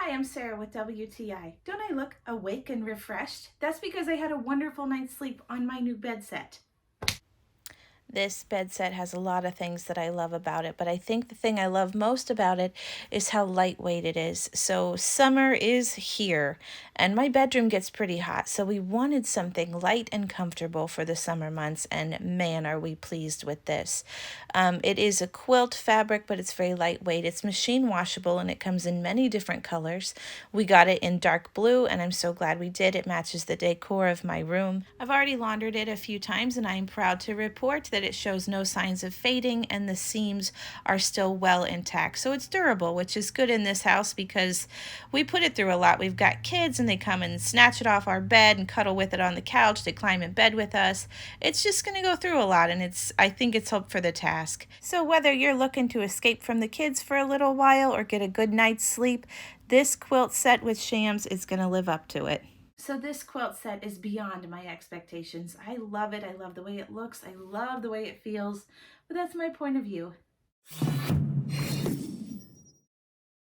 Hi, I'm Sarah with WTI. Don't I look awake and refreshed? That's because I had a wonderful night's sleep on my new bed set. This bed set has a lot of things that I love about it, but I think the thing I love most about it is how lightweight it is. So summer is here, and my bedroom gets pretty hot, so we wanted something light and comfortable for the summer months, and man, are we pleased with this. It is a quilt fabric, but it's very lightweight. It's machine washable, and it comes in many different colors. We got it in dark blue, and I'm so glad we did. It matches the decor of my room. I've already laundered it a few times, and I'm proud to report that it shows no signs of fading and the seams are still well intact. So it's durable, which is good in this house because we put it through a lot. We've got kids and they come and snatch it off our bed and cuddle with it on the couch. They climb in bed with us. It's just going to go through a lot, and I think it's up for the task. So whether you're looking to escape from the kids for a little while or get a good night's sleep, this quilt set with shams is going to live up to it. So this quilt set is beyond my expectations. I love it. I love the way it looks. I love the way it feels. But that's my point of view.